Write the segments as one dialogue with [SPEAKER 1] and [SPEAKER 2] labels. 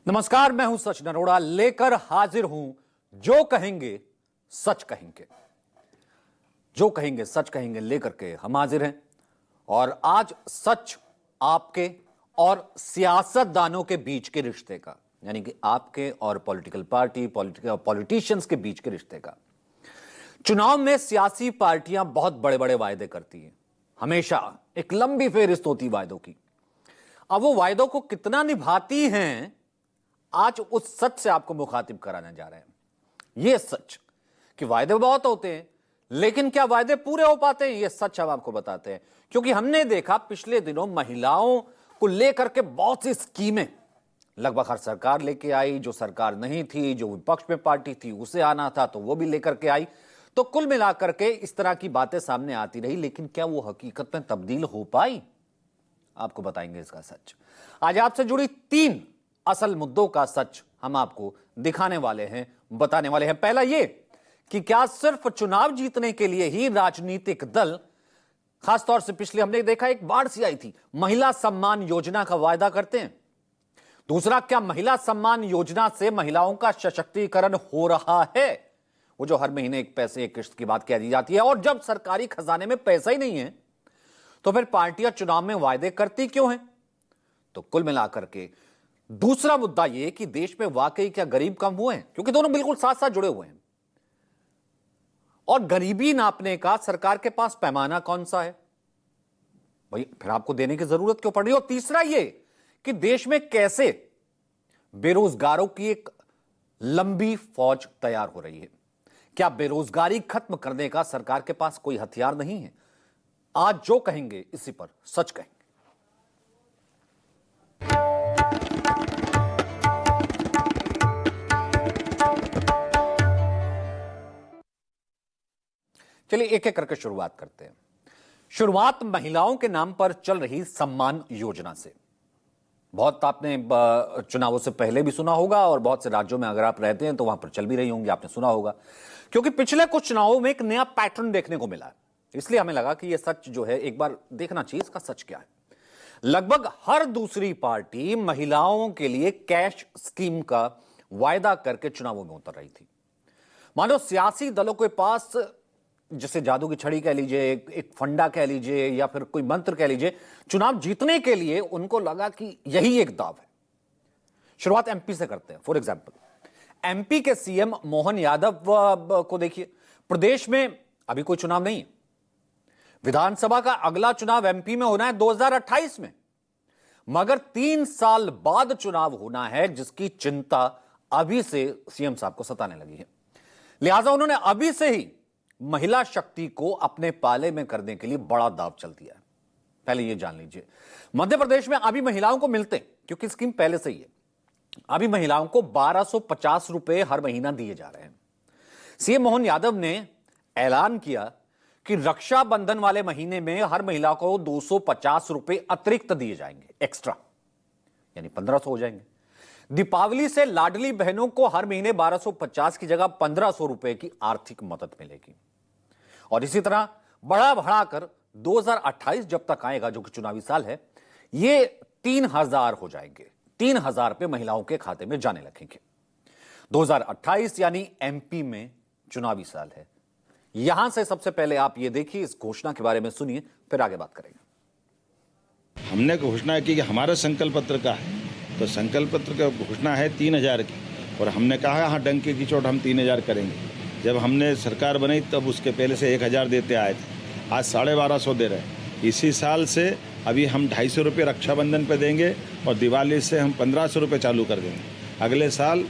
[SPEAKER 1] नमस्कार, मैं हूं सच नरोड़ा, लेकर हाजिर हूं जो कहेंगे सच कहेंगे। जो कहेंगे सच कहेंगे लेकर के हम हाजिर हैं। और आज सच आपके और सियासतदानों के बीच के रिश्ते का, यानी कि आपके और पॉलिटिकल पार्टी पॉलिटिशियंस के बीच के रिश्ते का। चुनाव में सियासी पार्टियां बहुत बड़े बड़े वायदे करती हैं, हमेशा एक लंबी फेहरिस्त होती वायदों की। अब वो वायदों को कितना निभाती हैं, आज उस सच से आपको मुखातिब कराने जा रहे हैं। यह सच कि वायदे बहुत होते हैं, लेकिन क्या वायदे पूरे हो पाते हैं, यह सच हम आपको बताते हैं। क्योंकि हमने देखा पिछले दिनों महिलाओं को लेकर के बहुत सी स्कीमें लगभग हर सरकार लेके आई। जो सरकार नहीं थी, जो विपक्ष में पार्टी थी, उसे आना था तो वो भी लेकर के आई। तो कुल मिलाकर के इस तरह की बातें सामने आती रही, लेकिन क्या वो हकीकत में तब्दील हो पाई? आपको बताएंगे इसका सच। आज आपसे जुड़ी 3 असल मुद्दों का सच हम आपको दिखाने वाले हैं, बताने वाले हैं। पहला यह कि क्या सिर्फ चुनाव जीतने के लिए ही राजनीतिक दल, खासतौर से पिछले हमने देखा एक बाढ़ सी आई थी, महिला सम्मान योजना का वायदा करते हैं? दूसरा, क्या महिला सम्मान योजना से महिलाओं का सशक्तिकरण हो रहा है? वो जो हर महीने एक पैसे एक किश्त की बात कह दी जाती है, और जब सरकारी खजाने में पैसा ही नहीं है तो फिर पार्टियां चुनाव में वायदे करती क्यों हैं? तो कुल मिलाकर के दूसरा मुद्दा यह कि देश में वाकई क्या गरीब कम हुए हैं, क्योंकि दोनों बिल्कुल साथ साथ जुड़े हुए हैं। और गरीबी नापने का सरकार के पास पैमाना कौन सा है भाई, फिर आपको देने की जरूरत क्यों पड़ रही है? और तीसरा यह कि देश में कैसे बेरोजगारों की एक लंबी फौज तैयार हो रही है। क्या बेरोजगारी खत्म करने का सरकार के पास कोई हथियार नहीं है? आज जो कहेंगे इसी पर सच कहेंगे। चलिए एक एक करके शुरुआत करते हैं। शुरुआत महिलाओं के नाम पर चल रही सम्मान योजना से। बहुत आपने चुनावों से पहले भी सुना होगा, और बहुत से राज्यों में अगर आप रहते हैं तो वहां पर चल भी रही होंगी, आपने सुना होगा। क्योंकि पिछले कुछ चुनावों में एक नया पैटर्न देखने को मिला है, इसलिए हमें लगा कि यह सच जो है एक बार देखना चाहिए, इसका सच क्या है। लगभग हर दूसरी पार्टी महिलाओं के लिए कैश स्कीम का वायदा करके चुनावों में उतर रही थी। मानो सियासी दलों के पास जिसे जादू की छड़ी कह लीजिए, एक फंडा कह लीजिए, या फिर कोई मंत्र कह लीजिए, चुनाव जीतने के लिए उनको लगा कि यही एक दाव है। शुरुआत एमपी से करते हैं। फॉर एग्जांपल एमपी के सीएम मोहन यादव को देखिए। प्रदेश में अभी कोई चुनाव नहीं है, विधानसभा का अगला चुनाव एमपी में होना है 2028 में, मगर 3 साल बाद चुनाव होना है, जिसकी चिंता अभी से सीएम साहब को सताने लगी है। लिहाजा उन्होंने अभी से ही महिला शक्ति को अपने पाले में करने के लिए बड़ा दाव चल दिया है। पहले यह जान लीजिए, मध्य प्रदेश में अभी महिलाओं को मिलते, क्योंकि स्कीम पहले से ही है, अभी महिलाओं को 1250 रुपए हर महीना दिए जा रहे हैं। सीएम मोहन यादव ने ऐलान किया कि रक्षाबंधन वाले महीने में हर महिला को 250 रुपए अतिरिक्त दिए जाएंगे, एक्स्ट्रा, यानी 1500 हो जाएंगे। दीपावली से लाडली बहनों को हर महीने 1250 की जगह 1500 रुपए की आर्थिक मदद मिलेगी। और इसी तरह बढ़ा बढ़ाकर 2028 जब तक आएगा, जो कि चुनावी साल है, ये 3000 हो जाएंगे। 3000 रुपए महिलाओं के खाते में जाने लगेंगे। 2028 यानी एमपी में चुनावी साल है। यहां से सबसे पहले आप ये देखिए, इस घोषणा के बारे में सुनिए, फिर आगे बात करेंगे।
[SPEAKER 2] हमने घोषणा की कि हमारा संकल्प पत्र का है, तो संकल्प पत्र का घोषणा है 3000 की, और हमने कहा हाँ डंके की चोट हम 3000 करेंगे। जब हमने सरकार बनाई तब उसके पहले से 1000 देते आए थे, आज 1250 दे रहे हैं। इसी साल से अभी हम 250 रुपये रक्षाबंधन पे देंगे, और दिवाली से हम 1500 रुपये चालू कर देंगे। अगले साल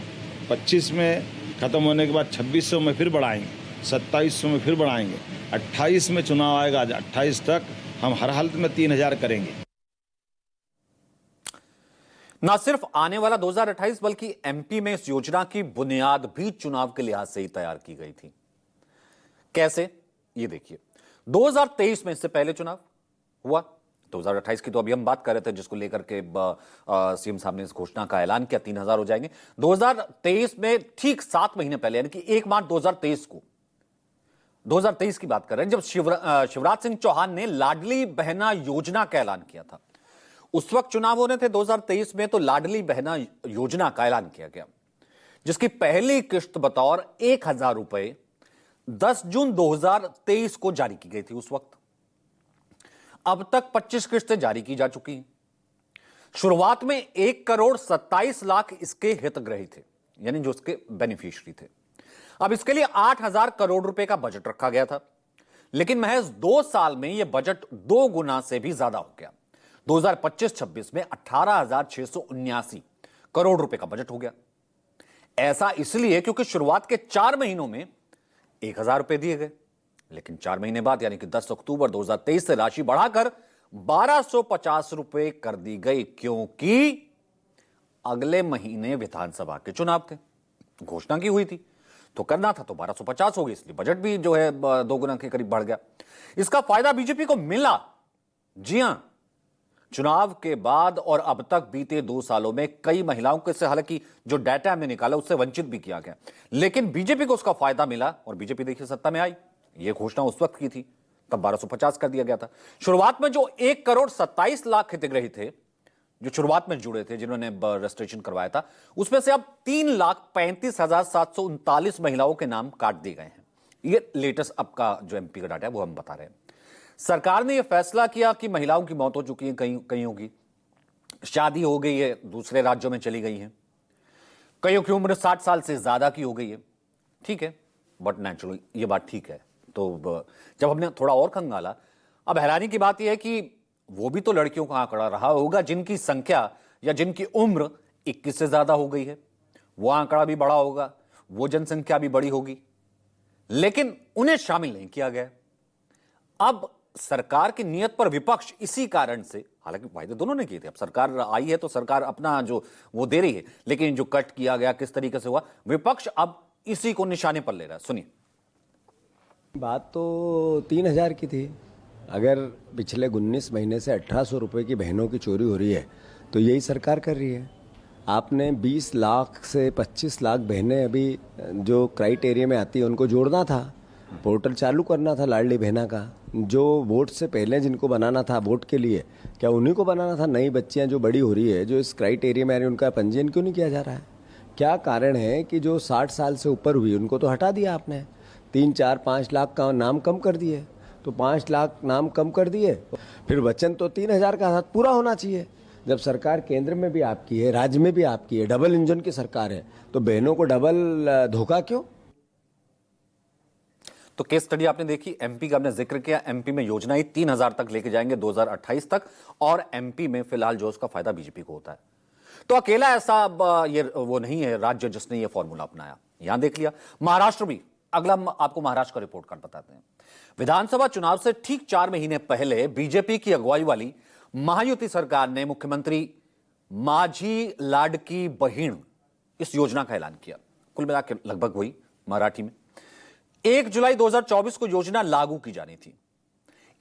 [SPEAKER 2] 25 में ख़त्म होने के बाद 2600 में फिर बढ़ाएंगे, 2700 में फिर बढ़ाएंगे, 28 में चुनाव आएगा, 28 तक हम हर हालत में 3000 करेंगे।
[SPEAKER 1] ना सिर्फ आने वाला 2028 बल्कि एमपी में इस योजना की बुनियाद भी चुनाव के लिहाज से ही तैयार की गई थी। कैसे, ये देखिए। 2023 में इससे पहले चुनाव हुआ, 2028 की तो अभी हम बात कर रहे थे, जिसको लेकर के सीएम साहब ने इस घोषणा का ऐलान किया, 3000 हो जाएंगे। 2023 में ठीक 7 महीने पहले, यानी कि 1 मार्च 2023 को, 2023 की बात कर रहे हैं, जब शिवराज सिंह चौहान ने लाडली बहना योजना का ऐलान किया था, उस वक्त चुनाव होने थे 2023 में, तो लाडली बहना योजना का ऐलान किया गया, जिसकी पहली किश्त बतौर 1,000 रुपए 10 जून 2023 को जारी की गई थी। उस वक्त अब तक 25 किश्तें जारी की जा चुकी हैं। शुरुआत में 1,27,00,000 इसके हितग्राही थे, यानी जो उसके बेनिफिशियरी थे। अब इसके लिए 8,000 करोड़ रुपए का बजट रखा गया था, लेकिन महज 2 साल में यह बजट 2 गुना से भी ज्यादा हो गया। 2025-26 में 18,679 करोड़ रुपए का बजट हो गया। ऐसा इसलिए क्योंकि शुरुआत के 4 महीनों में 1,000 रुपए दिए गए, लेकिन 4 महीने बाद यानी कि 10 अक्टूबर 2023 से राशि बढ़ाकर 1,250 रुपए कर दी गई, क्योंकि अगले महीने विधानसभा के चुनाव थे, घोषणा की हुई थी, तो करना था तो 1,250 हो गई, इसलिए बजट भी जो है 2 गुना के करीब बढ़ गया। इसका फायदा बीजेपी को मिला। जी हां, चुनाव के बाद और अब तक बीते 2 सालों में कई महिलाओं के से, हालांकि जो डाटा हमने निकाला उससे वंचित भी किया गया, लेकिन बीजेपी को उसका फायदा मिला और बीजेपी देखिए सत्ता में आई। यह घोषणा उस वक्त की थी, तब 1,250 कर दिया गया था। शुरुआत में जो 1,27,00,000 हितग्राही थे, जो शुरुआत में जुड़े थे, जिन्होंने रजिस्ट्रेशन करवाया था, उसमें से अब 3,35,739 महिलाओं के नाम काट दिए गए हैं। ये लेटेस्ट अब का जो एमपी का डाटा है वो हम बता रहे हैं। सरकार ने यह फैसला किया कि महिलाओं की मौत हो चुकी है, कईयों की शादी हो गई है, दूसरे राज्यों में चली गई हैं, कईयों की उम्र 60 साल से ज्यादा की हो गई है। ठीक है, बट नेचुरली ये बात ठीक है। तो जब हमने थोड़ा और खंगाला, अब हैरानी की बात यह है कि वो भी तो लड़कियों का आंकड़ा रहा होगा जिनकी संख्या या जिनकी उम्र 21 से ज्यादा हो गई है। वो आंकड़ा भी बड़ा होगा, वो जनसंख्या भी बड़ी होगी, लेकिन उन्हें शामिल नहीं किया गया। अब सरकार की नीयत पर विपक्ष इसी कारण से, हालांकि वायदे दोनों ने किए थे, अब सरकार आई है तो सरकार अपना जो वो दे रही है, लेकिन जो कट किया गया किस तरीके से हुआ, विपक्ष अब इसी को निशाने पर ले रहा है। सुनिए।
[SPEAKER 3] बात तो 3,000 की थी। अगर पिछले 19 महीने से 1,800 रुपये की बहनों की चोरी हो रही है तो यही सरकार कर रही है। आपने 20 लाख से 25 लाख बहनें अभी जो क्राइटेरिया में आती है उनको जोड़ना था, पोर्टल चालू करना था लाडली बहना का। जो वोट से पहले जिनको बनाना था वोट के लिए, क्या उन्हीं को बनाना था? नई बच्चियां जो बड़ी हो रही है, जो इस क्राइटेरिया में आ रही है, उनका पंजीयन क्यों नहीं किया जा रहा है? क्या कारण है कि जो 60 साल से ऊपर हुई उनको तो हटा दिया आपने, 3, 4, 5 लाख का नाम कम कर दिए, तो 5 लाख नाम कम कर दिए, फिर वचन तो 3,000 का साथ पूरा होना चाहिए। जब सरकार केंद्र में भी आपकी है, राज्य में भी आपकी है, डबल इंजन की सरकार है, तो बहनों को डबल धोखा क्यों?
[SPEAKER 1] तो केस स्टडी आपने देखी, एमपी का हमने जिक्र किया। एमपी में योजनाएं 3,000 तक लेके जाएंगे 2028 तक, और एमपी में फिलहाल जो उसका फायदा बीजेपी को होता है। तो अकेला ऐसा ये वो नहीं है राज्य जिसने ये फॉर्मूला अपनाया। यहां देख लिया महाराष्ट्र भी। अगला हम आपको महाराष्ट्र का रिपोर्ट कार्ड बताते हैं। विधानसभा चुनाव से ठीक 4 महीने पहले बीजेपी की अगुवाई वाली महायुति सरकार ने मुख्यमंत्री माझी लाडकी बहिण इस योजना का ऐलान किया। कुल मिलाकर लगभग वही मराठी में 1 जुलाई 2024 को योजना लागू की जानी थी।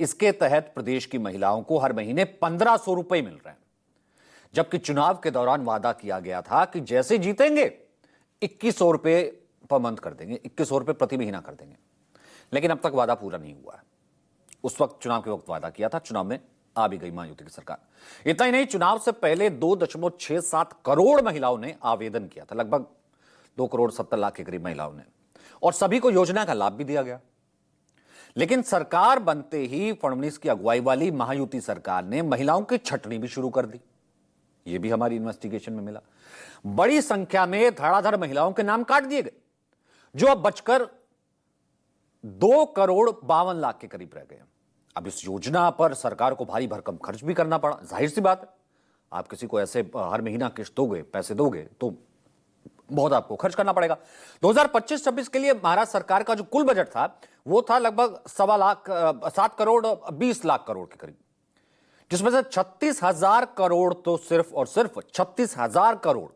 [SPEAKER 1] इसके तहत प्रदेश की महिलाओं को हर महीने 1,500 रुपए मिल रहे हैं, जबकि चुनाव के दौरान वादा किया गया था कि जैसे जीतेंगे 2,100 रुपए पर मंथ कर देंगे, 2,100 रुपए प्रति महीना कर देंगे। लेकिन अब तक वादा पूरा नहीं हुआ है। उस वक्त चुनाव के वक्त वादा किया था, चुनाव में आ भी गई महायुति की सरकार। इतना ही नहीं, चुनाव से पहले 2.67 करोड़ महिलाओं ने आवेदन किया था, लगभग 2,70,00,000 के करीब महिलाओं ने, और सभी को योजना का लाभ भी दिया गया। लेकिन सरकार बनते ही फडणवीस की अगुवाई वाली महायुति सरकार ने महिलाओं की छटनी भी शुरू कर दी। यह भी हमारी इन्वेस्टिगेशन में मिला। बड़ी संख्या में धड़ाधड़ महिलाओं के नाम काट दिए गए, जो अब बचकर 2,52,00,000 के करीब रह गए। अब इस योजना पर सरकार को भारी भरकम खर्च भी करना पड़ा। जाहिर सी बात है, आप किसी को ऐसे हर महीना किस्त दोगे, पैसे दोगे, तो बहुत आपको खर्च करना पड़ेगा। 2025-26 के लिए महाराष्ट्र सरकार का जो कुल बजट था वो था लगभग 7,20,00,000 करोड़ के करीब, जिसमें से 36,000 करोड़ तो सिर्फ और सिर्फ 36,000 करोड़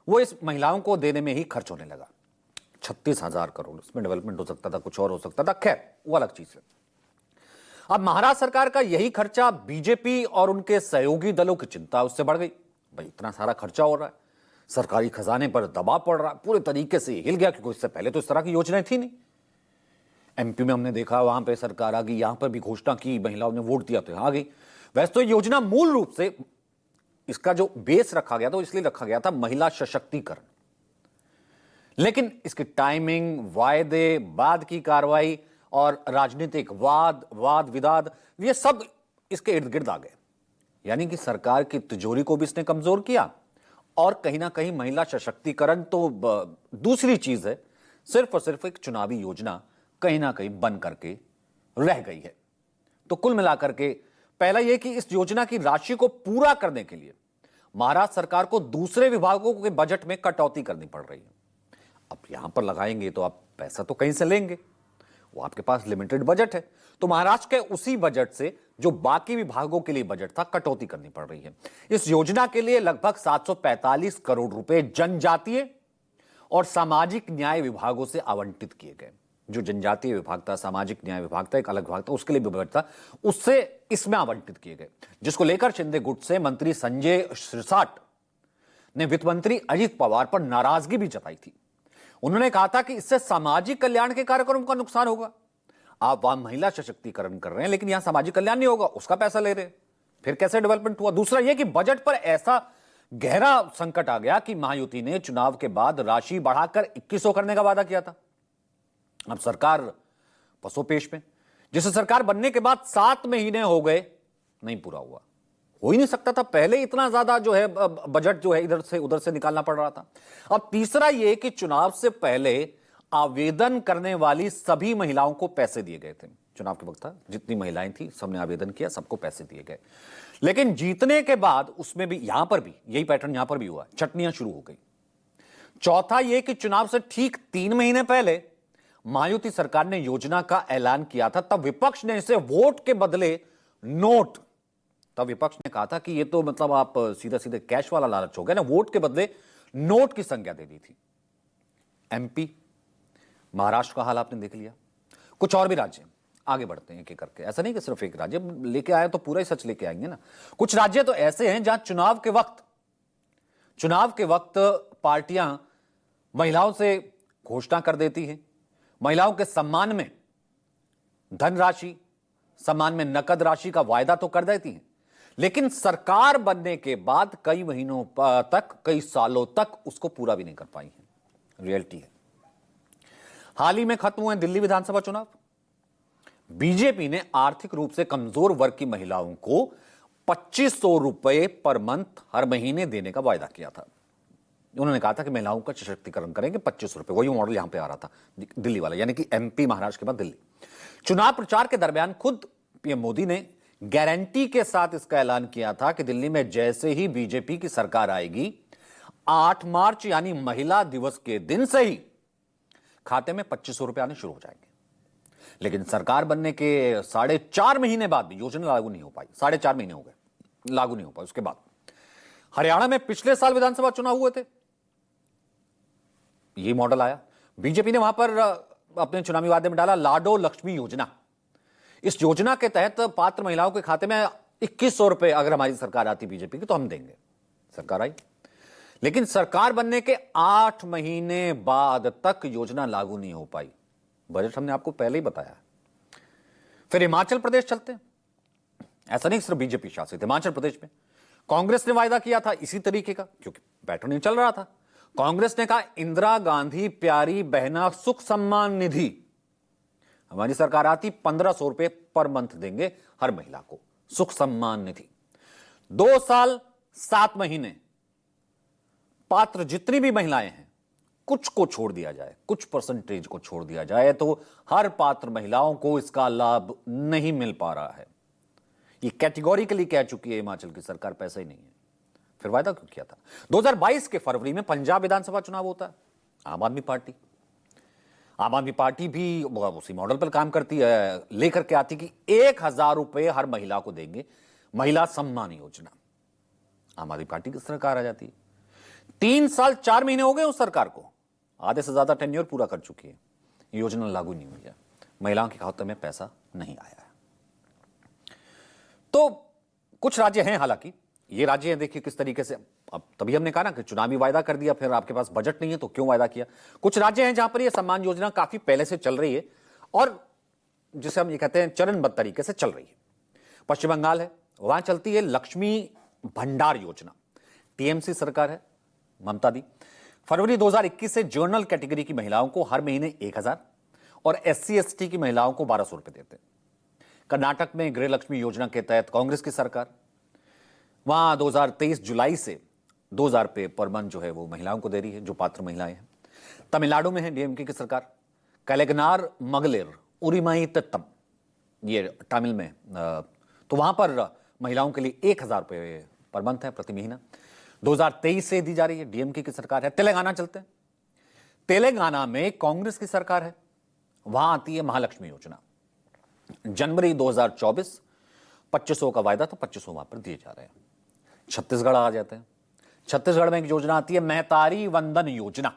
[SPEAKER 1] वो इस महिलाओं को देने में ही खर्च होने लगा। 36,000 करोड़, इसमें डेवलपमेंट हो सकता था, कुछ और हो सकता था, खैर वो अलग चीज है। अब महाराष्ट्र सरकार का यही खर्चा बीजेपी और उनके सहयोगी दलों की चिंता उससे बढ़ गई। भाई इतना सारा खर्चा हो रहा है, सरकारी खजाने पर दबाव पड़ रहा है, पूरे तरीके से हिल गया, क्योंकि इससे पहले तो इस तरह की योजनाएं थी नहीं। एमपी में हमने देखा, वहां पे सरकार आ गई, यहां पर भी घोषणा की, महिलाओं ने वोट दिया तो यहां आ गई। वैसे तो योजना मूल रूप से इसका जो बेस रखा गया था इसलिए रखा गया था महिला सशक्तिकरण, लेकिन इसकी टाइमिंग, वायदे, बाद की कार्रवाई और राजनीतिक वाद विवाद ये सब इसके इर्द गिर्द आ गए। यानी कि सरकार की तिजोरी को भी इसने कमजोर किया और कहीं ना कहीं महिला सशक्तिकरण तो दूसरी चीज है, सिर्फ और सिर्फ एक चुनावी योजना कहीं ना कहीं बन करके रह गई है। तो कुल मिलाकर के पहला यह कि इस योजना की राशि को पूरा करने के लिए महाराष्ट्र सरकार को दूसरे विभागों के बजट में कटौती करनी पड़ रही है। अब यहां पर लगाएंगे तो आप पैसा तो कहीं से लेंगे, वो आपके पास लिमिटेड बजट है, तो महाराष्ट्र के उसी बजट से जो बाकी विभागों के लिए बजट था कटौती करनी पड़ रही है। इस योजना के लिए लगभग 745 करोड़ रुपए जनजातीय और सामाजिक न्याय विभागों से आवंटित किए गए। जो जनजातीय विभाग था, सामाजिक न्याय विभाग था, एक अलग विभाग था, उसके लिए भी बजट था, उससे इसमें आवंटित किए गए, जिसको लेकर शिंदे गुट से मंत्री संजय सिरसाट ने वित्त मंत्री अजित पवार पर नाराजगी भी जताई थी। उन्होंने कहा था कि इससे सामाजिक कल्याण के कार्यक्रमों का नुकसान होगा। आप वहां महिला सशक्तिकरण कर रहे हैं लेकिन यहां सामाजिक कल्याण नहीं होगा, उसका पैसा ले रहे हैं, फिर कैसे डेवलपमेंट हुआ। दूसरा यह कि बजट पर ऐसा गहरा संकट आ गया कि महायुति ने चुनाव के बाद राशि बढ़ाकर 2100 करने का वादा किया था। अब सरकार पसोपेश में, जिसे सरकार बनने के बाद 7 महीने हो गए, नहीं पूरा हुआ, हो ही नहीं सकता था। पहले इतना ज्यादा जो है बजट जो है इधर से उधर से निकालना पड़ रहा था। अब तीसरा यह कि चुनाव से पहले आवेदन करने वाली सभी महिलाओं को पैसे दिए गए थे। चुनाव के वक्त था, जितनी महिलाएं थी सबने आवेदन किया, सबको पैसे दिए गए। लेकिन जीतने के बाद उसमें भी, यहां पर भी यही पैटर्न यहां पर भी हुआ, चटनियां शुरू हो गई। चौथा यह कि चुनाव से ठीक 3 महीने पहले महायुति सरकार ने योजना का ऐलान किया था, तब विपक्ष ने इसे वोट के बदले नोट, तब विपक्ष ने कहा था कि ये तो मतलब आप सीधे सीधे कैश वाला लालच हो गया ना, वोट के बदले नोट की संज्ञा दे दी थी। एमपी, महाराष्ट्र का हाल आपने देख लिया। कुछ और भी राज्य, आगे बढ़ते हैं एक एक करके, ऐसा नहीं कि सिर्फ एक राज्य लेके आए तो पूरा ही सच लेके आएंगे ना। कुछ राज्य तो ऐसे हैं जहां चुनाव के वक्त पार्टियां महिलाओं से घोषणा कर देती हैं, महिलाओं के सम्मान में धनराशि, सम्मान में नकद राशि का वायदा तो कर देती हैं, लेकिन सरकार बनने के बाद कई महीनों तक, कई सालों तक उसको पूरा भी नहीं कर पाई है। रियलिटी है। हाल ही में खत्म हुए दिल्ली विधानसभा चुनाव। बीजेपी ने आर्थिक रूप से कमजोर वर्ग की महिलाओं को 2500 रुपए पर मंथ हर महीने देने का वायदा किया था। उन्होंने कहा था कि महिलाओं का सशक्तिकरण करेंगे, 2500 रुपए, वही मॉडल यहां पे आ रहा था दिल्ली वाला, यानी कि एमपी महाराष्ट्र के बाद दिल्ली। चुनाव प्रचार के दरमियान खुद पीएम मोदी ने गारंटी के साथ इसका ऐलान किया था कि दिल्ली में जैसे ही बीजेपी की सरकार आएगी, 8 मार्च यानी महिला दिवस के दिन से ही खाते में 2500 रुपए आने शुरू हो जाएंगे। लेकिन सरकार बनने के 4.5 महीने बाद भी योजना लागू नहीं हो पाई। 4.5 महीने हो गए, लागू नहीं हो पाई। उसके बाद हरियाणा में पिछले साल विधानसभा चुनाव हुए थे, ये मॉडल आया। बीजेपी ने वहां पर अपने चुनावी वादे में डाला लाडो लक्ष्मी योजना। इस योजना के तहत पात्र महिलाओं के खाते में 2100 रुपए अगर हमारी सरकार आती बीजेपी की तो हम देंगे। सरकार आई, लेकिन सरकार बनने के 8 महीने बाद तक योजना लागू नहीं हो पाई। बजट हमने आपको पहले ही बताया। फिर हिमाचल प्रदेश चलते हैं। ऐसा नहीं सिर्फ बीजेपी शासित, हिमाचल प्रदेश में कांग्रेस ने वायदा किया था इसी तरीके का, क्योंकि पैटर्न चल रहा था। कांग्रेस ने कहा इंदिरा गांधी प्यारी बहना सुख सम्मान निधि, हमारी सरकार आती 1500 रुपए पर मंथ देंगे हर महिला को, सुख सम्मान निधि। 2 साल 7 महीने पात्र जितनी भी महिलाएं हैं, कुछ को छोड़ दिया जाए, कुछ परसेंटेज को छोड़ दिया जाए तो हर पात्र महिलाओं को इसका लाभ नहीं मिल पा रहा है। ये कैटेगोरिकली कह चुकी है हिमाचल की सरकार, पैसा ही नहीं है। फिर वायदा क्यों किया था? 2022 के फरवरी में पंजाब विधानसभा चुनाव होता है। आम आदमी पार्टी भी उसी मॉडल पर काम करती है, लेकर के आती कि 1000 रुपए हर महिला को देंगे, महिला सम्मान योजना। आम आदमी पार्टी की सरकार आ जाती है। 3 साल 4 महीने हो गए उस सरकार को, आधे से ज्यादा टेन्योर पूरा कर चुकी है, योजना लागू नहीं हुई है, महिलाओं के खाते में पैसा नहीं आया है। तो कुछ राज्य हैं, हालांकि ये राज्य हैं, देखिए किस तरीके से, अब तभी हमने कहा ना कि चुनावी वायदा कर दिया, फिर आपके पास बजट नहीं है तो क्यों वायदा किया। कुछ राज्य हैं जहां पर यह सम्मान योजना काफी पहले से चल रही है और जिसे हम ये कहते हैं चरणबद्ध तरीके से चल रही है। पश्चिम बंगाल है, वहां चलती है लक्ष्मी भंडार योजना। टीएमसी सरकार है, ममता दी। फरवरी 2021 से जनरल कैटेगरी की महिलाओं को हर महीने 1000 और एससी एसटी की महिलाओं को 1200 रुपए देते हैं। कर्नाटक में गृह लक्ष्मी योजना के तहत कांग्रेस की सरकार, वहां 2023 जुलाई से 2000 रुपए पर मंथ जो है वो महिलाओं को दे रही है, जो पात्र महिलाएं हैं। तमिलनाडु में है डीएमके की सरकार, कलेगनार मगलेर उरिमाई तत्तम, ये तमिल में, तो वहां पर महिलाओं के लिए 1000 रुपए पर मंथ है, प्रति महीना। 2023 से दी जा रही है, डीएमके की सरकार है। तेलंगाना चलते हैं, तेलंगाना में कांग्रेस की सरकार है, वहां आती है महालक्ष्मी योजना। जनवरी 2024 2500 का वायदा, तो 2500 वहां पर दिए जा रहे हैं। छत्तीसगढ़ आ जाते हैं, छत्तीसगढ़ में एक योजना आती है महतारी वंदन योजना।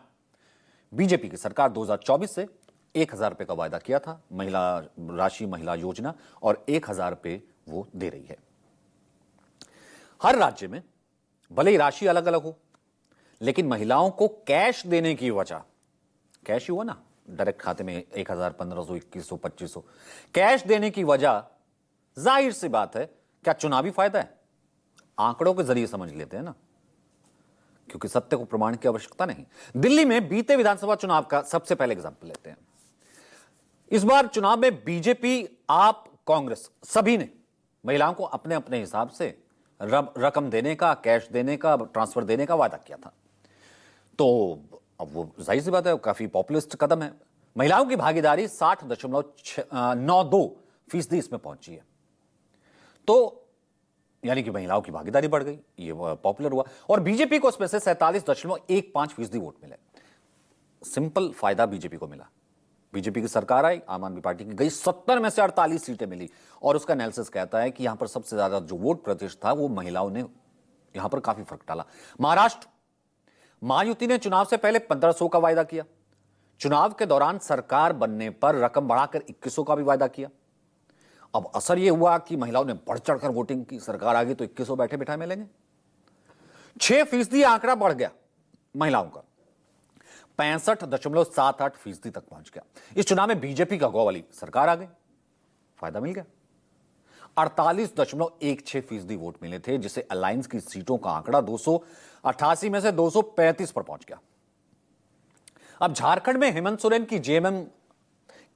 [SPEAKER 1] बीजेपी की सरकार 2024 से 1000 रुपए का वायदा किया था, महिला राशि महिला योजना, और 1000 रुपए वो दे रही है। हर राज्य में भले ही राशि अलग अलग हो, लेकिन महिलाओं को कैश देने की वजह, कैश ही हुआ ना, डायरेक्ट खाते में 1000, 1500, 2100, 2500, कैश देने की वजह जाहिर सी बात है, क्या चुनावी फायदा है? आंकड़ों के जरिए समझ लेते हैं ना, क्योंकि सत्य को प्रमाण की आवश्यकता नहीं। दिल्ली में बीते विधानसभा चुनाव का सबसे पहले एग्जाम्पल लेते हैं। इस बार चुनाव में बीजेपी, आप, कांग्रेस सभी ने महिलाओं को अपने अपने हिसाब से रकम देने का, कैश देने का, ट्रांसफर देने का वादा किया था। तो अब वो जाहिर सी बात है, काफी पॉपुलिस्ट कदम है। महिलाओं की भागीदारी 60.92% इसमें पहुंची है, तो यानी कि महिलाओं की भागीदारी बढ़ गई, ये पॉपुलर हुआ। और बीजेपी को इसमें से 47.15% वोट मिले। सिंपल फायदा बीजेपी को मिला। बीजेपी की सरकार आई, आम आदमी पार्टी की गई, 70 में से 48 सीटें मिली, और उसका एनालिसिस कहता है कि यहां पर सबसे ज्यादा जो वोट प्रतिशत था वो महिलाओं ने यहां पर काफी फर्क डाला। महाराष्ट्र, महायुति ने चुनाव से पहले 1500 का वायदा किया, चुनाव के दौरान सरकार बनने पर रकम बढ़ाकर 2100 का भी वायदा किया। अब असर यह हुआ कि महिलाओं ने बढ़ चढ़कर वोटिंग की, सरकार आ गई तो 2100 बैठे बिठाए मिलेंगे। 6% आंकड़ा बढ़ गया महिलाओं का, 65.78% तक पहुंच गया। इस चुनाव में बीजेपी का गौ वाली सरकार आ गई, फायदा मिल गया। 48.16% वोट मिले थे, जिसे अलायंस की सीटों का आंकड़ा 288 में से 235 पर पहुंच गया। अब झारखंड में हेमंत सोरेन की जेएमएम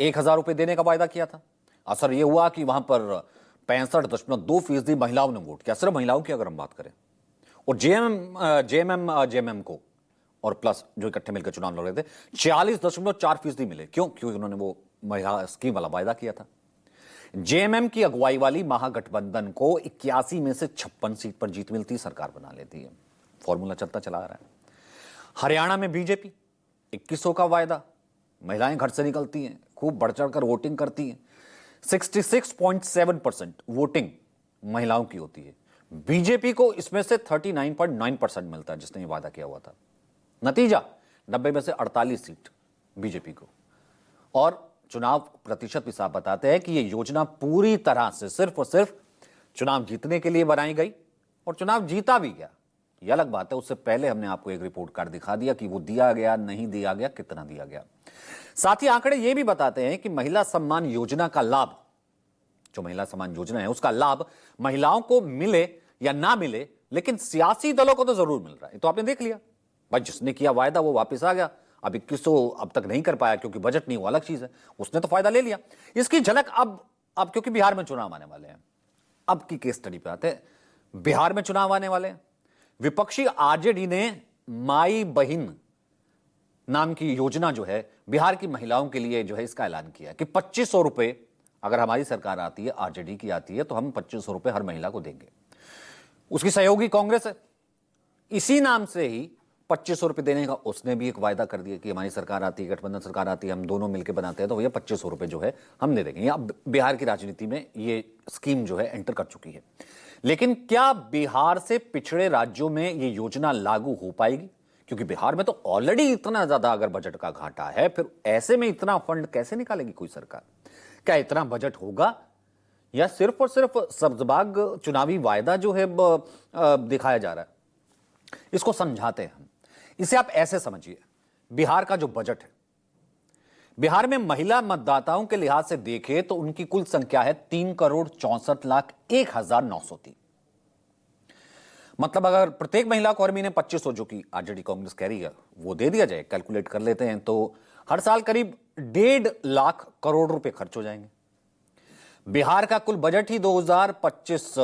[SPEAKER 1] 1000 रुपए देने का वायदा किया था। असर यह हुआ कि वहां पर 65.2% महिलाओं ने वोट किया, सिर्फ महिलाओं की अगर हम बात करें। और जेएमएम को और प्लस जो इकट्ठे मिलकर चुनाव लड़ रहे थे, 46.4% मिले। क्यों? क्योंकि उन्होंने वो महिला स्कीम वाला वायदा किया था। जेएमएम की अगुवाई वाली महागठबंधन को 81 में से 56 सीट पर जीत मिलती, सरकार बना लेती है। फॉर्मूला चलता चला आ रहा है। हरियाणा में बीजेपी, 2100 का वायदा, महिलाएं घर से निकलती हैं, खूब बढ़ चढ़कर वोटिंग करती हैं, 66.7% वोटिंग महिलाओं की होती है। बीजेपी को इसमें से 39.9% मिलता है, जिसने ये वादा किया हुआ था। नतीजा 90 में से 48 सीट बीजेपी को। और चुनाव प्रतिशत भी साफ बताते हैं कि यह योजना पूरी तरह से सिर्फ और सिर्फ चुनाव जीतने के लिए बनाई गई, और चुनाव जीता भी गया। यह अलग बात है, उससे पहले हमने आपको एक रिपोर्ट कार्ड दिखा दिया कि वो दिया गया, नहीं दिया गया, कितना दिया गया। साथ ही आंकड़े यह भी बताते हैं कि महिला सम्मान योजना का लाभ, जो महिला सम्मान योजना है उसका लाभ महिलाओं को मिले या ना मिले, लेकिन सियासी दलों को तो जरूर मिल रहा है। तो आपने देख लिया भाई, जिसने किया वायदा वो वापस आ गया। अब 2100 अब तक नहीं कर पाया क्योंकि बजट नहीं, वो अलग चीज है, उसने तो फायदा ले लिया। इसकी झलक अब क्योंकि बिहार में चुनाव आने वाले हैं, अब की केस स्टडी पे आते हैं। बिहार में चुनाव आने वाले हैं। विपक्षी आरजेडी ने माई बहिन नाम की योजना जो है बिहार की महिलाओं के लिए जो है इसका ऐलान किया कि 2500 रुपए, अगर हमारी सरकार आती है, आरजेडी की आती है, तो हम 2500 रुपए हर महिला को देंगे। उसकी सहयोगी कांग्रेस है, इसी नाम से ही 2500 रुपए देने का उसने भी एक वायदा कर दिया कि हमारी सरकार आती है, गठबंधन सरकार आती है, हम दोनों मिलकर बनाते हैं, तो भैया 2500 रुपए जो है हम दे देंगे। अब बिहार की राजनीति में ये स्कीम जो है एंटर कर चुकी है। लेकिन क्या बिहार से पिछड़े राज्यों में ये योजना लागू हो पाएगी? क्योंकि बिहार में तो ऑलरेडी इतना ज्यादा अगर बजट का घाटा है, फिर ऐसे में इतना फंड कैसे निकालेगी कोई सरकार? क्या इतना बजट होगा, या सिर्फ और सिर्फ सब्जबाग चुनावी वायदा जो है दिखाया जा रहा है? इसको समझाते हैं हम। इसे आप ऐसे समझिए, बिहार का जो बजट है, बिहार में महिला मतदाताओं के लिहाज से देखें तो उनकी कुल संख्या है 3,64,01,903। मतलब अगर प्रत्येक महिला कर्मी ने 2500, जो कि आरजेडी कांग्रेस कह रही है, वो दे दिया जाए, कैलकुलेट कर लेते हैं तो हर साल करीब 1.5 लाख करोड़ रुपए खर्च हो जाएंगे। बिहार का कुल बजट ही 2025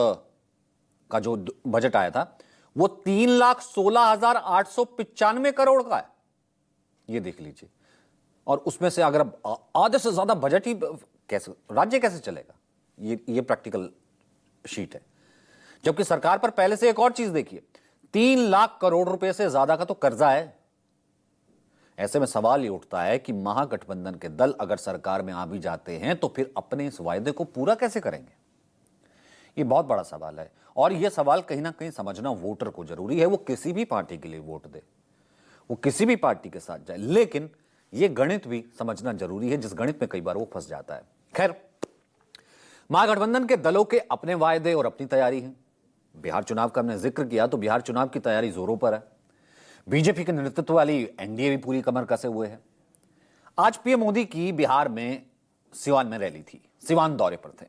[SPEAKER 1] का जो बजट आया था वो 3,16,895 करोड़ का है। ये देख लीजिए। और उसमें से अगर आधे से ज्यादा बजट ही कैसे, राज्य कैसे चलेगा? ये प्रैक्टिकल शीट है। जबकि सरकार पर पहले से एक और चीज देखिए, 3 लाख करोड़ रुपए से ज्यादा का तो कर्जा है। ऐसे में सवाल ये उठता है कि महागठबंधन के दल अगर सरकार में आ भी जाते हैं तो फिर अपने इस वायदे को पूरा कैसे करेंगे? ये बहुत बड़ा सवाल है। और यह सवाल कहीं ना कहीं समझना वोटर को जरूरी है। वो किसी भी पार्टी के लिए वोट दे, वो किसी भी पार्टी के साथ जाए, लेकिन यह गणित भी समझना जरूरी है, जिस गणित में कई बार वो फंस जाता है। खैर, महागठबंधन के दलों के अपने वायदे और अपनी तैयारी है। बिहार चुनाव का हमने जिक्र किया तो बिहार चुनाव की तैयारी जोरों पर है। बीजेपी के नेतृत्व वाली एनडीए भी पूरी कमर कसे हुए है। आज पीएम मोदी की बिहार में सिवान में रैली थी। सिवान दौरे पर थे,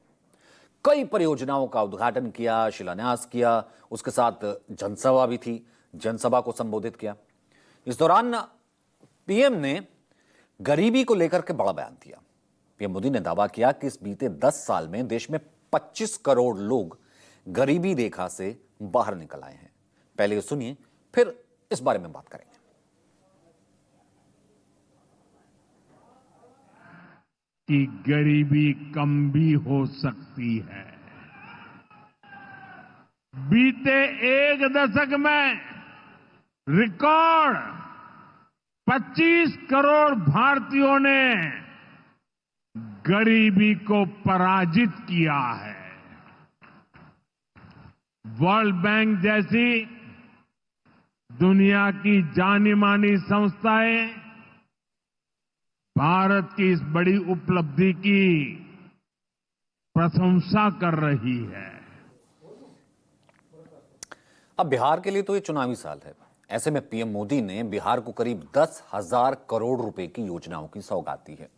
[SPEAKER 1] कई परियोजनाओं का उद्घाटन किया, शिलान्यास किया, उसके साथ जनसभा भी थी, जनसभा को संबोधित किया। इस दौरान पीएम ने गरीबी को लेकर के बड़ा बयान दिया। पीएम मोदी ने दावा किया कि इस बीते 10 साल में देश में 25 करोड़ लोग गरीबी रेखा से बाहर निकल आए हैं। पहले सुनिए, फिर इस बारे में बात करेंगे।
[SPEAKER 4] कि गरीबी कम भी हो सकती है। बीते एक दशक में रिकॉर्ड 25 करोड़ भारतीयों ने गरीबी को पराजित किया है। वर्ल्ड बैंक जैसी दुनिया की जानी मानी संस्थाएं भारत की इस बड़ी उपलब्धि की प्रशंसा कर रही है।
[SPEAKER 1] अब बिहार के लिए तो ये चुनावी साल है। ऐसे में पीएम मोदी ने बिहार को करीब 10,000 करोड़ रुपए की योजनाओं की सौगात दी है।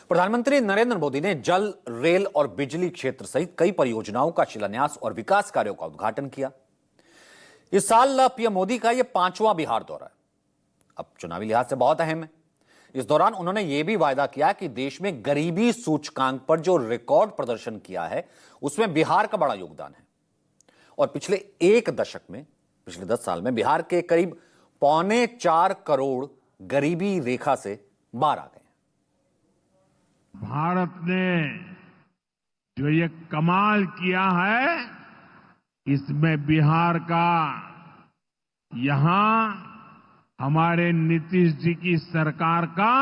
[SPEAKER 1] प्रधानमंत्री नरेंद्र मोदी ने जल, रेल और बिजली क्षेत्र सहित कई परियोजनाओं का शिलान्यास और विकास कार्यों का उद्घाटन किया। इस साल पीएम मोदी का यह 5वां बिहार दौरा है। अब चुनावी लिहाज से बहुत अहम है। इस दौरान उन्होंने यह भी वायदा किया कि देश में गरीबी सूचकांक पर जो रिकॉर्ड प्रदर्शन किया है उसमें बिहार का बड़ा योगदान है। और पिछले एक दशक में, पिछले 10 साल में बिहार के करीब 4.25 करोड़ गरीबी रेखा से बाहर आ गए।
[SPEAKER 4] भारत ने जो ये कमाल किया है, इसमें बिहार का यहां हमारे नीतीश जी की सरकार का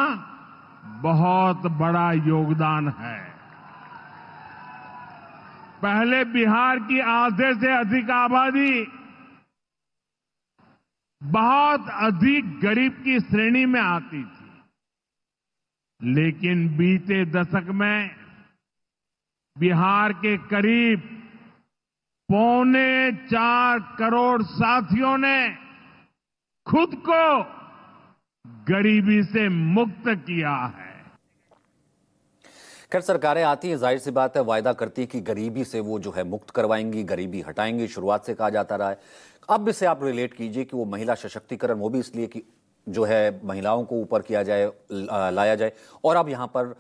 [SPEAKER 4] बहुत बड़ा योगदान है। पहले बिहार की आधे से अधिक आबादी बहुत अधिक गरीब की श्रेणी में आती थी, लेकिन बीते दशक में बिहार के करीब 4.25 करोड़ साथियों ने खुद को गरीबी से मुक्त किया है।
[SPEAKER 1] खैर, सरकारें आती है, जाहिर सी बात है, वायदा करती है कि गरीबी से वो जो है मुक्त करवाएंगी, गरीबी हटाएंगी। शुरुआत से कहा जाता रहा है। अब इसे आप रिलेट कीजिए कि वो महिला सशक्तिकरण, वो भी इसलिए कि जो है महिलाओं को ऊपर किया जाए, लाया जाए। और अब यहां पर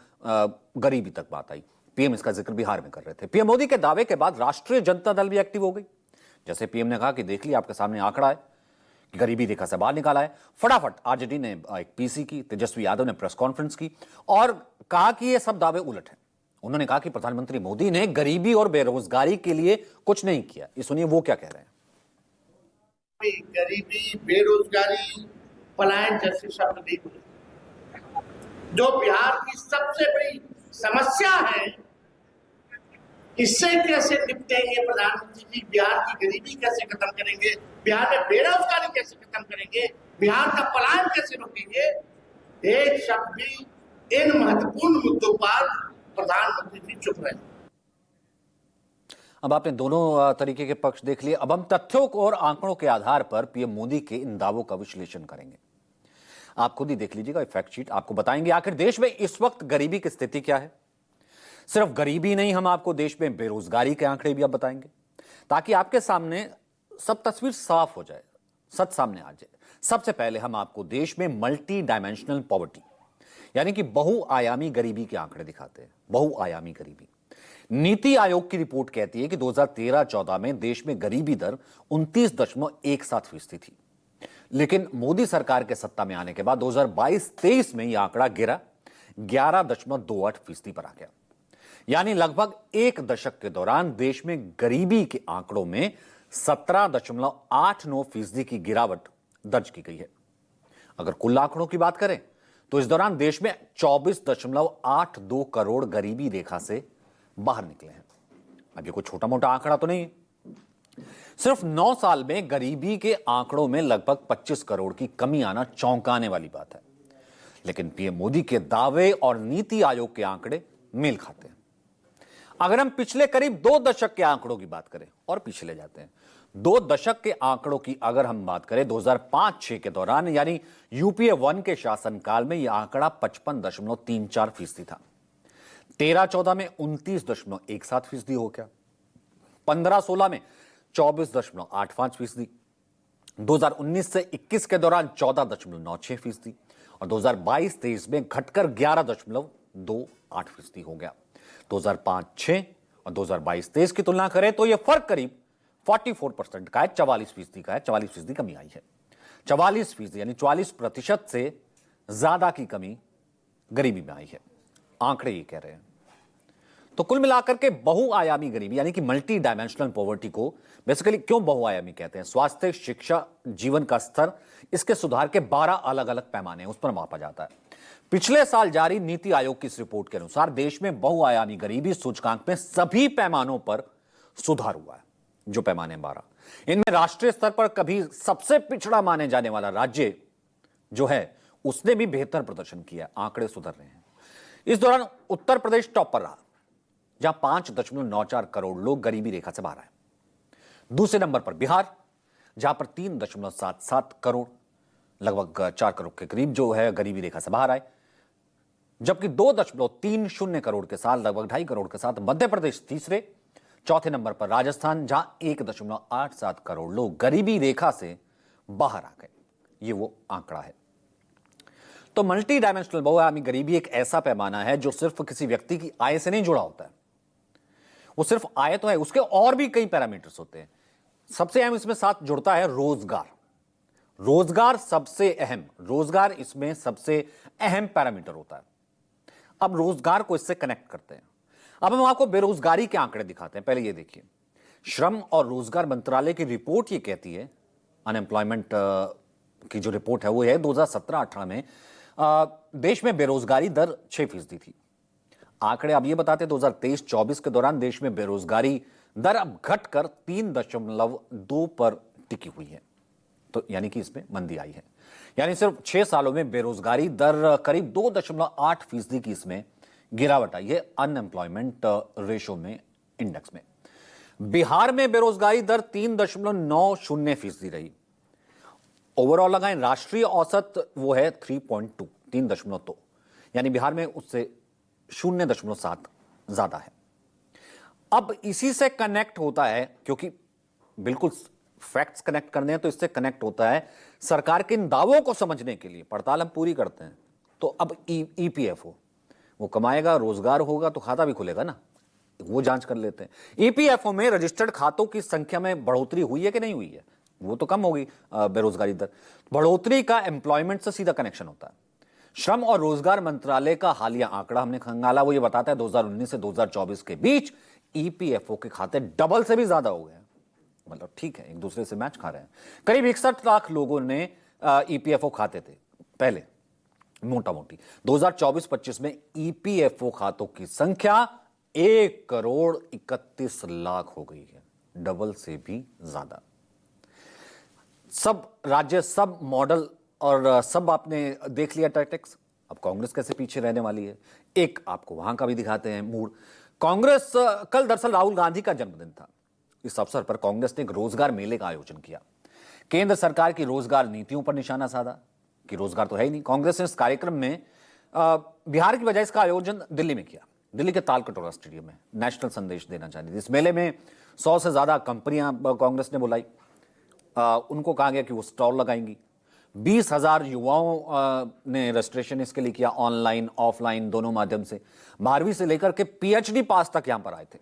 [SPEAKER 1] गरीबी तक बात आई। पीएम इसका जिक्र बिहार में कर रहे थे। पीएम मोदी के दावे के बाद राष्ट्रीय जनता दल भी एक्टिव हो गई। जैसे पीएम ने कहा कि देख लिया, आपके सामने आंकड़ा है कि गरीबी रेखा से बाहर निकाला है। फटाफट आरजेडी ने एक पीसी की, तेजस्वी यादव ने प्रेस कॉन्फ्रेंस की और कहा कि ये सब दावे उलट हैं। उन्होंने कहा कि प्रधानमंत्री मोदी ने गरीबी और बेरोजगारी के लिए कुछ नहीं किया। ये सुनिए वो क्या कह रहे हैं।
[SPEAKER 5] गरीबी, बेरोजगारी, पलायन जैसे शब्द नहीं बोले। जो बिहार की सबसे बड़ी समस्या है, इससे कैसे निपटेंगे प्रधानमंत्री जी? बिहार की गरीबी कैसे खत्म करेंगे? बिहार में बेरोजगारी कैसे खत्म करेंगे? बिहार का पलायन कैसे रोकेंगे? एक शब्द भी इन महत्वपूर्ण मुद्दों पर प्रधानमंत्री जी चुप रहे।
[SPEAKER 1] अब आपने दोनों तरीके के पक्ष देख लिए। अब हम तथ्यों और आंकड़ों के आधार पर पीएम मोदी के इन दावों का विश्लेषण करेंगे। आप खुद ही देख लीजिएगा, फैक्ट शीट आपको बताएंगे आखिर देश में इस वक्त गरीबी की स्थिति क्या है। सिर्फ गरीबी नहीं, हम आपको देश में बेरोजगारी के आंकड़े भी अब बताएंगे, ताकि आपके सामने सब तस्वीर साफ हो जाए, सच सामने आ जाए। सबसे पहले हम आपको देश में मल्टी डायमेंशनल पॉवर्टी यानी कि बहुआयामी गरीबी के आंकड़े दिखाते हैं। बहुआयामी गरीबी, नीति आयोग की रिपोर्ट कहती है कि 2013-14 में देश में गरीबी दर 29.17% थी, लेकिन मोदी सरकार के सत्ता में आने के बाद 2022-23 में यह आंकड़ा गिरा 11.28% पर आ गया। यानी लगभग एक दशक के दौरान देश में गरीबी के आंकड़ों में 17.89% की गिरावट दर्ज की गई है। अगर कुल आंकड़ों की बात करें तो इस दौरान देश में 24.82 करोड़ गरीबी रेखा से बाहर निकले हैं। अब ये कोई छोटा मोटा आंकड़ा तो नहीं है। सिर्फ 9 साल में गरीबी के आंकड़ों में लगभग 25 करोड़ की कमी आना चौंकाने वाली बात है, लेकिन पीएम मोदी के दावे और नीति आयोग के आंकड़े मेल खाते हैं। अगर हम पिछले करीब 2 दशक के आंकड़ों की बात करें और पिछले जाते हैं, 2 दशक के आंकड़ों की अगर हम बात करें 2005-6 के दौरान यानी यूपीए 1 के शासनकाल में यह आंकड़ा 55.34% था। 13-14 में 29.17% हो गया, 15-16 में 24.85%, 2019 से 21 के दौरान 14.96% और 2022-23 में घटकर 11.28% हो गया। 2005-6 और 2022-23 की तुलना करें तो यह फर्क करीब 44% का है, 44% का है, 44% कमी आई है। 44% यानी 44% से ज्यादा की कमी गरीबी में आई है, आंकड़े ये कह रहे हैं। तो कुल मिलाकर के बहुआयामी गरीबी यानी कि मल्टी डायमेंशनल पॉवर्टी को बेसिकली क्यों बहुआयामी कहते हैं? स्वास्थ्य, शिक्षा, जीवन का स्तर, इसके सुधार के 12 अलग अलग पैमाने हैं, उस पर मापा जाता है। पिछले साल जारी नीति आयोग की इस रिपोर्ट के अनुसार देश में बहुआयामी गरीबी सूचकांक में सभी पैमानों पर सुधार हुआ है। जो पैमाने 12, इनमें राष्ट्रीय स्तर पर कभी सबसे पिछड़ा माने जाने वाला राज्य जो है उसने भी बेहतर प्रदर्शन किया, आंकड़े सुधर रहे हैं। इस दौरान उत्तर प्रदेश टॉप पर रहा, जहां 5.94 करोड़ लोग गरीबी रेखा से बाहर आए। दूसरे नंबर पर बिहार, जहां पर 3.77 करोड़, लगभग 4 करोड़ के करीब जो है गरीबी रेखा से बाहर आए, जबकि 2.30 करोड़ के साथ, लगभग 2.5 करोड़ के साथ मध्य प्रदेश तीसरे। चौथे नंबर पर राजस्थान, जहां 1.87 करोड़ लोग गरीबी रेखा से बाहर आ गए। ये वो आंकड़ा है। तो मल्टी डायमेंशनल बहुआयामी गरीबी एक ऐसा पैमाना है जो सिर्फ किसी व्यक्ति की आय से नहीं जुड़ा होता है। वो सिर्फ आय तो है, उसके और भी कई पैरामीटर्स होते हैं। सबसे अहम इसमें साथ जुड़ता है रोजगार। रोजगार सबसे अहम, रोजगार इसमें सबसे अहम पैरामीटर होता है। अब रोजगार को इससे कनेक्ट करते हैं। अब हम आपको बेरोजगारी के आंकड़े दिखाते हैं। पहले ये देखिए, श्रम और रोजगार मंत्रालय की रिपोर्ट ये कहती है, अनएम्प्लॉयमेंट की जो रिपोर्ट है वो है 2017-18 में देश में बेरोजगारी दर 6% थी। आंकड़े अब ये बताते 2023-24 के दौरान देश में बेरोजगारी दर अब घटकर 3.2 पर टिकी हुई है। तो यानी कि इसमें मंदी आई है। यानी सिर्फ 6 सालों में बेरोजगारी दर करीब 2.8% की इसमें गिरावट आई है अनएम्प्लॉयमेंट रेशो में, इंडेक्स में। बिहार में बेरोजगारी दर 3.90% रही। ओवरऑल लगाएं, राष्ट्रीय औसत वो है 3.2, यानी बिहार में उससे 0.7 ज्यादा है। अब इसी से कनेक्ट होता है, क्योंकि बिल्कुल फैक्ट्स कनेक्ट करने हैं तो इससे कनेक्ट होता है सरकार के इन दावों को समझने के लिए पड़ताल हम पूरी करते हैं। तो अब ईपीएफओ वो कमाएगा, रोजगार होगा तो खाता भी खुलेगा ना, वो जांच कर लेते हैं। ईपीएफओ में रजिस्टर्ड खातों की संख्या में बढ़ोतरी हुई है कि नहीं हुई है? वो तो कम होगी बेरोजगारी दर। बढ़ोतरी का एम्प्लॉयमेंट से सीधा कनेक्शन होता है। श्रम और रोजगार मंत्रालय का हालिया आंकड़ा हमने खंगाला, वो ये बताता है 2019 से 2024 के बीच ईपीएफओ के खाते डबल से भी ज्यादा हो गए। मतलब ठीक है, एक दूसरे से मैच खा रहे हैं। करीब 61 लाख लोगों ने ईपीएफओ खाते थे पहले, मोटा मोटी। 2024-25 में ईपीएफओ खातों की संख्या 1.31 करोड़ हो गई है, डबल से भी ज्यादा। सब राज्य, सब मॉडल और सब आपने देख लिया टैक्टिक्स। अब कांग्रेस कैसे पीछे रहने वाली है, एक आपको वहां का भी दिखाते हैं मूड। कांग्रेस, कल दरअसल राहुल गांधी का जन्मदिन था। इस अवसर पर कांग्रेस ने एक रोजगार मेले का आयोजन किया। केंद्र सरकार की रोजगार नीतियों पर निशाना साधा। कि रोजगार तो है ही नहीं। कांग्रेस ने इस कार्यक्रम में बिहार की बजाय इसका आयोजन दिल्ली में किया, दिल्ली के तालकटोरा स्टेडियम में। नेशनल संदेश देना चाहती थी। इस मेले में 100 से ज्यादा कंपनियां कांग्रेस ने बुलाई। उनको कहा गया कि वो स्टॉल लगाएंगी। 20,000 युवाओं ने रजिस्ट्रेशन इसके लिए किया, ऑनलाइन ऑफलाइन दोनों माध्यम से। 12वीं से लेकर के PhD पास तक यहां पर आए थे।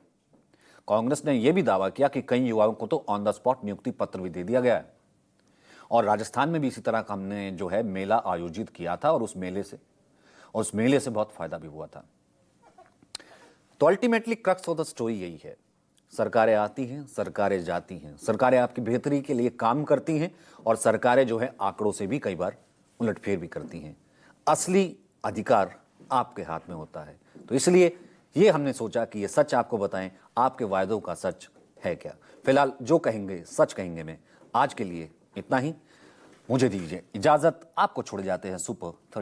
[SPEAKER 1] कांग्रेस ने यह भी दावा किया कि कई युवाओं को तो ऑन द स्पॉट नियुक्ति पत्र भी दे दिया गया है। और राजस्थान में भी इसी तरह का हमने जो है मेला आयोजित किया था और उस मेले से बहुत फायदा भी हुआ था। तो ultimately crux of the story यही है, सरकारें आती हैं, सरकारें जाती हैं, सरकारें आपकी बेहतरी के लिए काम करती हैं और सरकारें जो है आंकड़ों से भी कई बार उलटफेर भी करती हैं। असली अधिकार आपके हाथ में होता है। तो इसलिए ये हमने सोचा कि ये सच आपको बताएं, आपके वायदों का सच है क्या। फिलहाल जो कहेंगे सच कहेंगे में आज के लिए इतना ही। मुझे दीजिए इजाजत, आपको छोड़ जाते हैं सुपर 30।